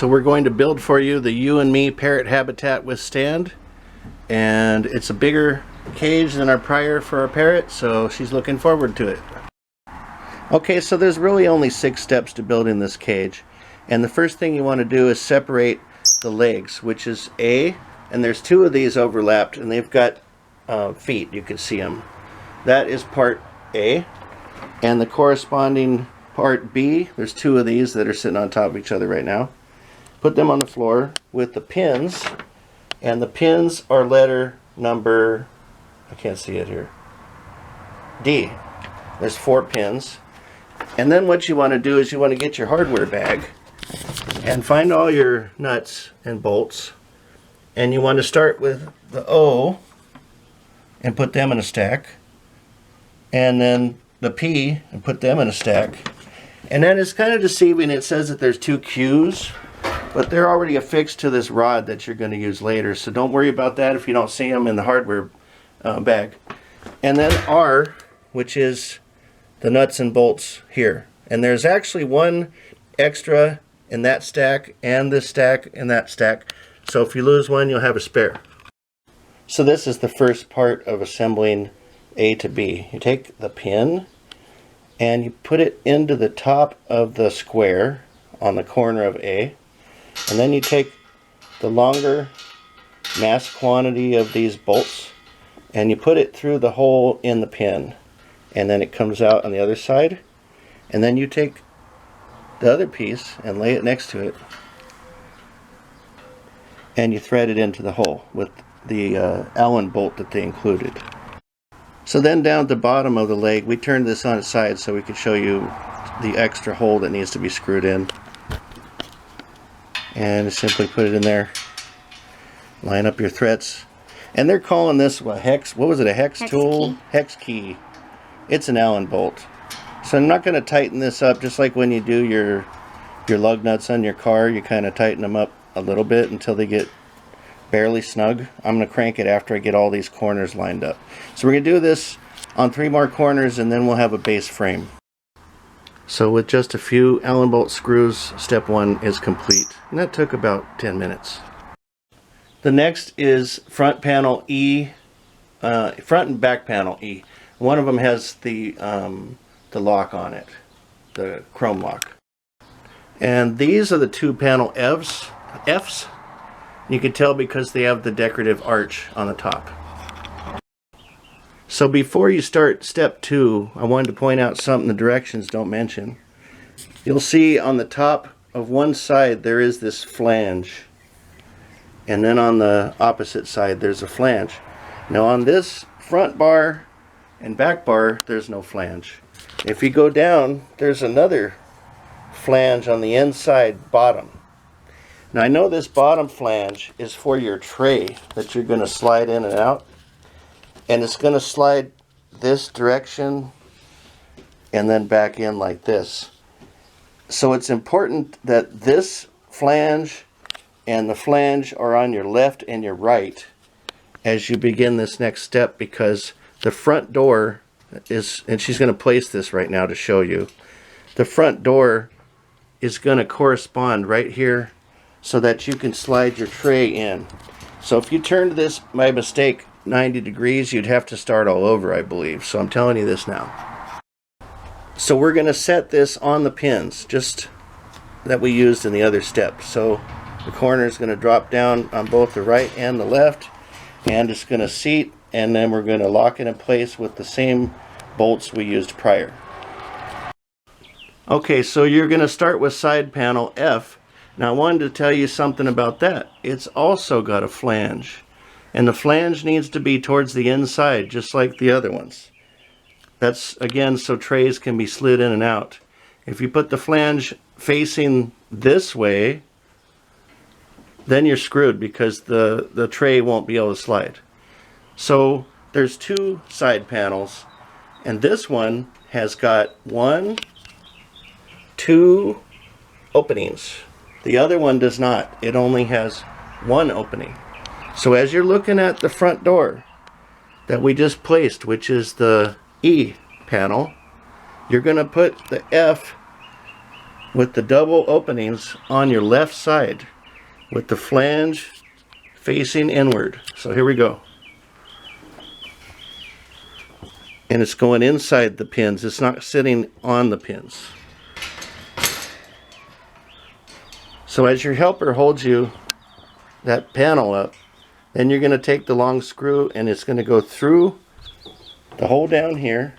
So we're going to build for you the You and Me Parrot habitat with stand, and it's a bigger cage than our prior for our parrot, so she's looking forward to it. Okay, so there's really only 6 steps to building this cage, and the first thing you want to do is separate the legs, which is A, and there's 2 of these overlapped and they've got feet, you can see them. That is part A, and the corresponding part B, there's 2 of these that are sitting on top of each other right now. Put them on the floor with the pins, and the pins are letter number, I can't see it here, D. There's 4 pins. And then what you want to do is you want to get your hardware bag and find all your nuts and bolts, and you want to start with the O and put them in a stack, and then the P and put them in a stack. And then it's kind of deceiving, it says that there's 2 Q's, but they're already affixed to this rod that you're going to use later, so don't worry about that if you don't see them in the hardware bag. And then R, which is the nuts and bolts here. And there's actually 1 extra in that stack and this stack and that stack, so if you lose one you'll have a spare. So this is the first part of assembling A to B. You take the pin and you put it into the top of the square on the corner of A, and then you take the longer mass quantity of these bolts and you put it through the hole in the pin, and then it comes out on the other side, and then you take the other piece and lay it next to it and you thread it into the hole with the Allen bolt that they included. So then down at the bottom of the leg, we turned this on its side so we could show you the extra hole that needs to be screwed in, and simply put it in there, line up your threads, and they're calling this a hex, what was it, a hex tool? Key. Hex key. It's an Allen bolt. So I'm not going to tighten this up, just like when you do your lug nuts on your car, you kind of tighten them up a little bit until they get barely snug. I'm going to crank it after I get all these corners lined up. So we're going to do this on 3 more corners, and then we'll have a base frame. So with just a few Allen bolt screws, step 1 is complete, and that took about 10 minutes. The next is front panel E, front and back panel E. One of them has the lock on it, the chrome lock. And these are the 2 panel F's. You can tell because they have the decorative arch on the top. So before you start step 2, I wanted to point out something the directions don't mention. You'll see on the top of one side there is this flange, and then on the opposite side there's a flange. Now on this front bar and back bar there's no flange. If you go down, there's another flange on the inside bottom. Now I know this bottom flange is for your tray that you're going to slide in and out, and it's going to slide this direction and then back in like this. So it's important that this flange and the flange are on your left and your right as you begin this next step, because the front door is, and she's going to place this right now to show you, the front door is going to correspond right here so that you can slide your tray in. So if you turned this by mistake 90 degrees, you'd have to start all over, I believe. So I'm telling you this now. So we're going to set this on the pins, just that we used in the other step. So the corner is going to drop down on both the right and the left, and it's going to seat, and then we're going to lock it in place with the same bolts we used prior. Okay, so you're going to start with side panel F. Now I wanted to tell you something about that. It's also got a flange, and the flange needs to be towards the inside just like the other ones. That's again so trays can be slid in and out. If you put the flange facing this way, then you're screwed because the tray won't be able to slide. So there's 2 side panels, and this one has got 1, 2 openings. The other one does not. It only has 1 opening. So as you're looking at the front door that we just placed, which is the E panel, you're going to put the F with the double openings on your left side with the flange facing inward. So here we go. And it's going inside the pins. It's not sitting on the pins. So as your helper holds you that panel up, then you're going to take the long screw and it's going to go through the hole down here,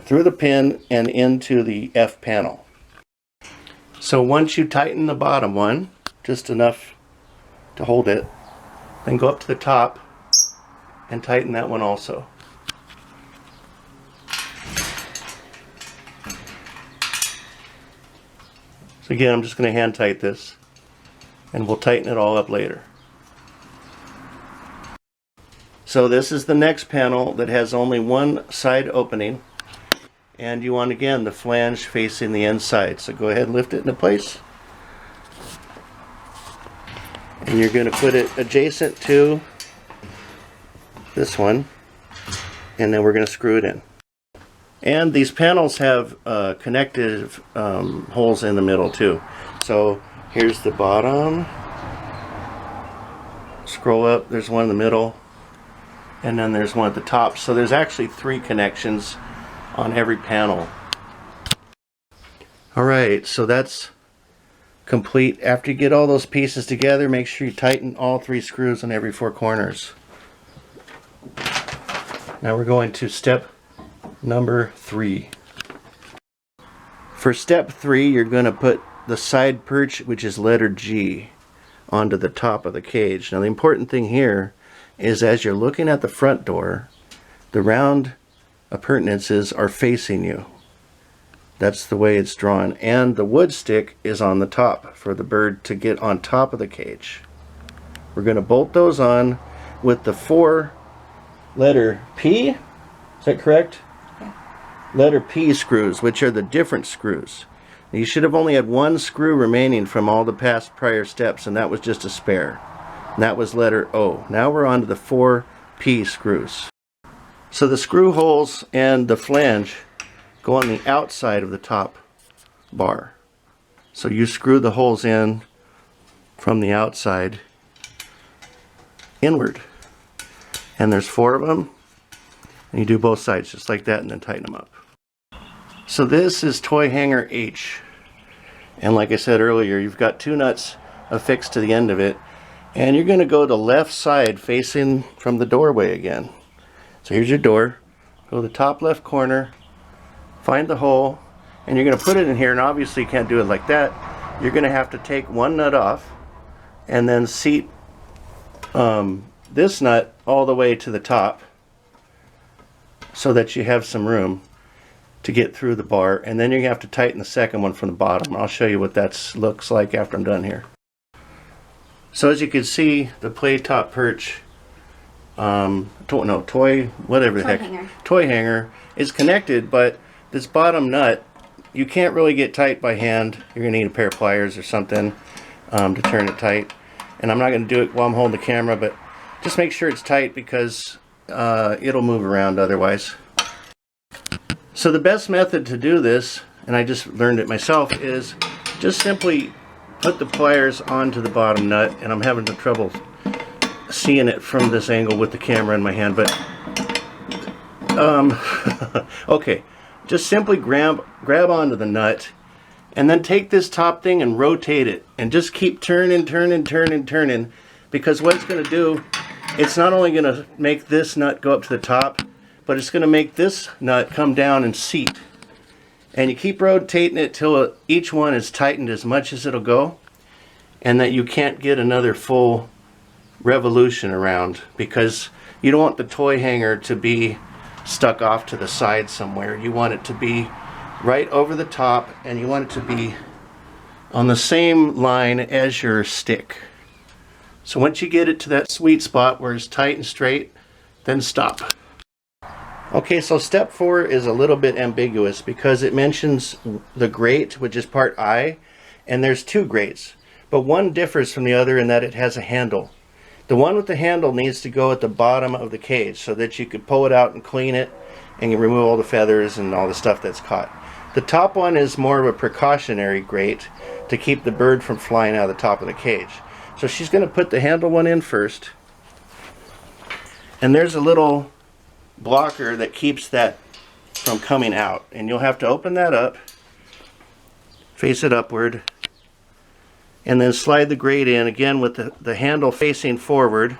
through the pin and into the F panel. So once you tighten the bottom one, just enough to hold it, then go up to the top and tighten that one also. So again, I'm just going to hand tight this and we'll tighten it all up later. So this is the next panel that has only one side opening, and you want again the flange facing the inside. So go ahead and lift it into place, and you're going to put it adjacent to this one, and then we're going to screw it in. And these panels have connective holes in the middle too. So here's the bottom, scroll up, there's one in the middle, and then there's one at the top. So there's actually 3 connections on every panel. Alright, so that's complete. After you get all those pieces together, make sure you tighten all 3 screws on every 4 corners. Now we're going to step number 3. For step 3, you're going to put the side perch, which is letter G, onto the top of the cage. Now the important thing here is as you're looking at the front door, the round appurtenances are facing you. That's the way it's drawn. And the wood stick is on the top for the bird to get on top of the cage. We're going to bolt those on with the 4 letter P. Is that correct? Yeah. Letter P screws, which are the different screws. You should have only had 1 screw remaining from all the past prior steps, and that was just a spare. And that was letter O. Now we're on to the 4 P screws. So the screw holes and the flange go on the outside of the top bar. So you screw the holes in from the outside inward. And there's 4 of them. And you do both sides just like that and then tighten them up. So this is toy hanger H. And like I said earlier, you've got 2 nuts affixed to the end of it. And you're going to go the left side facing from the doorway again. So here's your door. Go to the top left corner, find the hole, and you're going to put it in here. And obviously you can't do it like that. You're going to have to take 1 nut off and then seat this nut all the way to the top so that you have some room to get through the bar. And then you have to tighten the second one from the bottom. I'll show you what that looks like after I'm done here. So as you can see, the play top perch, toy hanger is connected, but this bottom nut, you can't really get tight by hand. You're going to need a pair of pliers or something to turn it tight. And I'm not going to do it while I'm holding the camera, but just make sure it's tight because it'll move around otherwise. So the best method to do this, and I just learned it myself, is just simply put the pliers onto the bottom nut, and I'm having trouble seeing it from this angle with the camera in my hand, but okay, just simply grab onto the nut and then take this top thing and rotate it and just keep turning, because what it's going to do, it's not only going to make this nut go up to the top, but it's going to make this nut come down and seat. And you keep rotating it till each one is tightened as much as it'll go, and that you can't get another full revolution around, because you don't want the toy hanger to be stuck off to the side somewhere. You want it to be right over the top, and you want it to be on the same line as your stick. So once you get it to that sweet spot where it's tight and straight, then stop. Okay, so step 4 is a little bit ambiguous because it mentions the grate, which is part I, and there's 2 grates, but one differs from the other in that it has a handle. The one with the handle needs to go at the bottom of the cage so that you could pull it out and clean it and you remove all the feathers and all the stuff that's caught. The top one is more of a precautionary grate to keep the bird from flying out of the top of the cage. So she's going to put the handle one in first. And there's a little blocker that keeps that from coming out. And you'll have to open that up, face it upward, and then slide the grate in again with the handle facing forward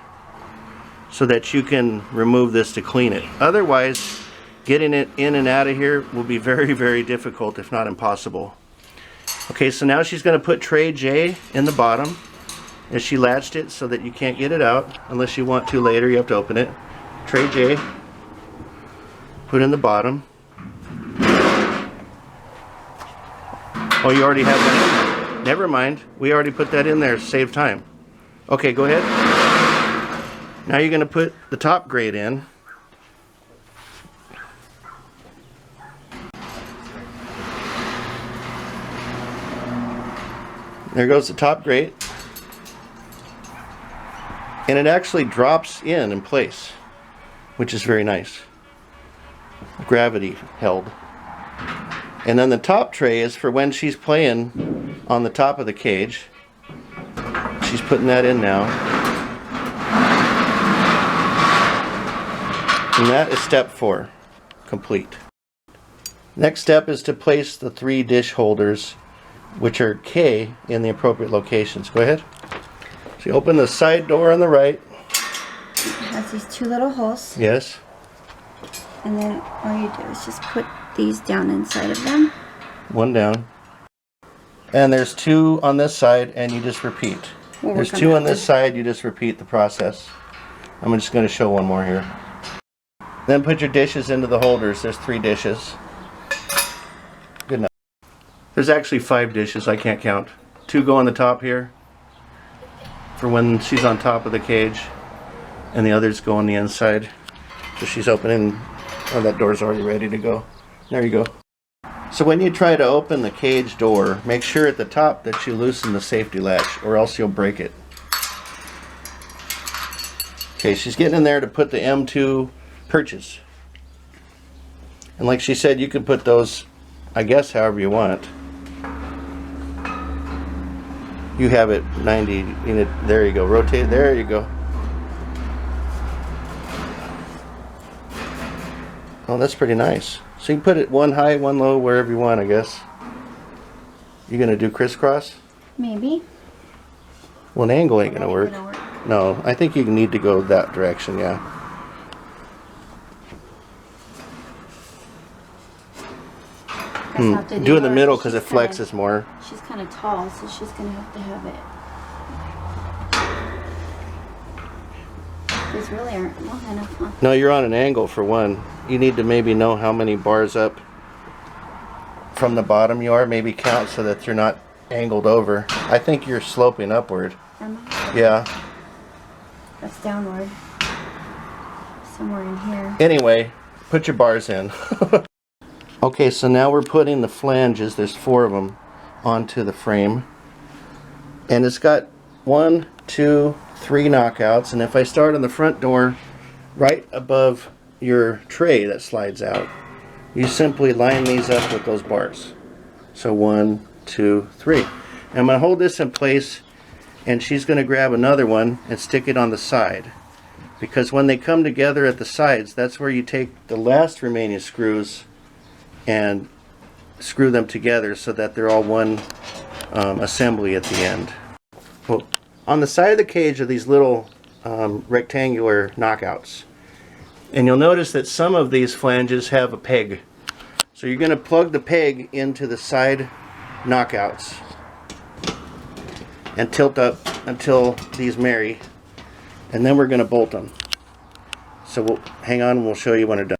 so that you can remove this to clean it. Otherwise, getting it in and out of here will be very, very difficult, if not impossible. Okay, so now she's going to put tray J in the bottom, and she latched it so that you can't get it out unless you want to later. You have to open it. Tray J, put in the bottom. Oh, you already have that in there. Never mind, we already put that in there to save time. Okay, go ahead. Now you're going to put the top grate in. There goes the top grate, and it actually drops in place, which is very nice. Gravity held. And then the top tray is for when she's playing on the top of the cage. She's putting that in now. And that is step 4, complete. Next step is to place the 3 dish holders, which are K, in the appropriate locations. Go ahead. So you open the side door on the right. It has these 2 little holes. Yes. And then all you do is just put these down inside of them. 1 down. And there's 2 on this side, and you just repeat. There's 2 on this side, you just repeat the process. I'm just going to show 1 more here. Then put your dishes into the holders. There's 3 dishes. Good enough. There's actually 5 dishes, I can't count. 2 go on the top here for when she's on top of the cage, and the others go on the inside. So she's opening, oh, that door's already ready to go. There you go. So when you try to open the cage door, make sure at the top that you loosen the safety latch, or else you'll break it. Okay, she's getting in there to put the M2 perches. And like she said, you can put those, I guess, however you want. You have it 90 in it. There you go. Rotate. There you go. Oh, that's pretty nice. So you can put it 1 high, 1 low, wherever you want, I guess. You gonna do crisscross? Maybe. Well, an angle ain't gonna work. No, I think you need to go that direction. Yeah. Do in the middle because it flexes more. She's kind of tall, so she's going to have it. These really aren't long enough, huh? No, you're on an angle for 1. You need to maybe know how many bars up from the bottom you are. Maybe count so that you're not angled over. I think you're sloping upward. Am I? Yeah. That's downward. Somewhere in here. Anyway, put your bars in. Okay, so now we're putting the flanges, there's 4 of them, onto the frame. And it's got 1, 2, 3 knockouts. And if I start on the front door, right above your tray that slides out, you simply line these up with those bars. So 1, 2, 3. And I'm going to hold this in place, and she's going to grab another one and stick it on the side. Because when they come together at the sides, that's where you take the last remaining screws and screw them together so that they're all one assembly at the end. Well, on the side of the cage are these little rectangular knockouts. And you'll notice that some of these flanges have a peg. So you're going to plug the peg into the side knockouts and tilt up until these marry. And then we're going to bolt them. So we'll hang on and we'll show you when they're done.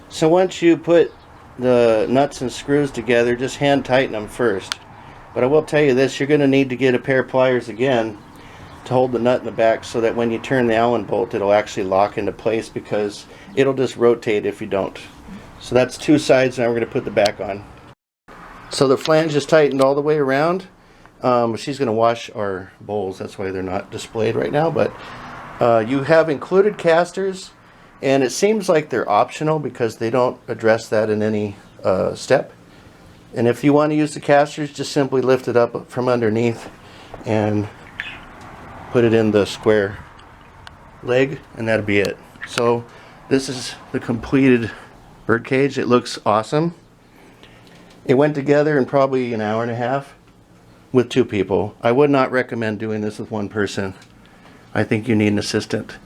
So once you put the nuts and screws together, just hand tighten them first. But I will tell you this, you're going to need to get a pair of pliers again to hold the nut in the back so that when you turn the Allen bolt it'll actually lock into place, because it'll just rotate if you don't. So that's 2 sides. Now we're going to put the back on. So the flange is tightened all the way around. She's going to wash our bowls, that's why they're not displayed right now, but you have included casters, and it seems like they're optional because they don't address that in any step. And if you want to use the casters, just simply lift it up from underneath and put it in the square leg, and that'll be it. So this is the completed bird cage. It looks awesome. It went together in probably an hour and a half with 2 people. I would not recommend doing this with 1 person. I think you need an assistant.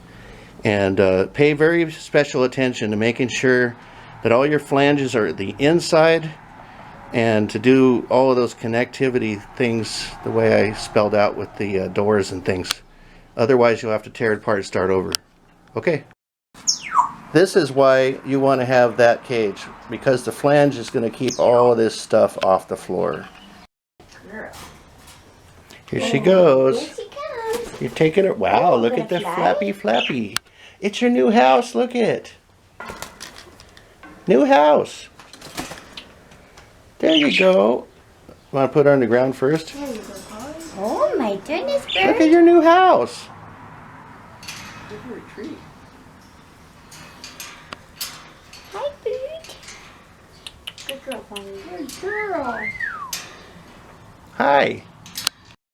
And pay very special attention to making sure that all your flanges are at the inside, and to do all of those connectivity things the way I spelled out with the doors and things. Otherwise you'll have to tear it apart and start over. Okay. This is why you want to have that cage, because the flange is going to keep all of this stuff off the floor. Here she goes. Here she comes. You're taking it. Wow, Oh, look gonna at the fly? flappy flappy. It's your new house. Look it. New house. There you go. Want to put her on the ground first? Oh my goodness, Look at bird. your new house. Give her a treat. Hi, bird. Good girl, Bonnie. Good girl. Hi.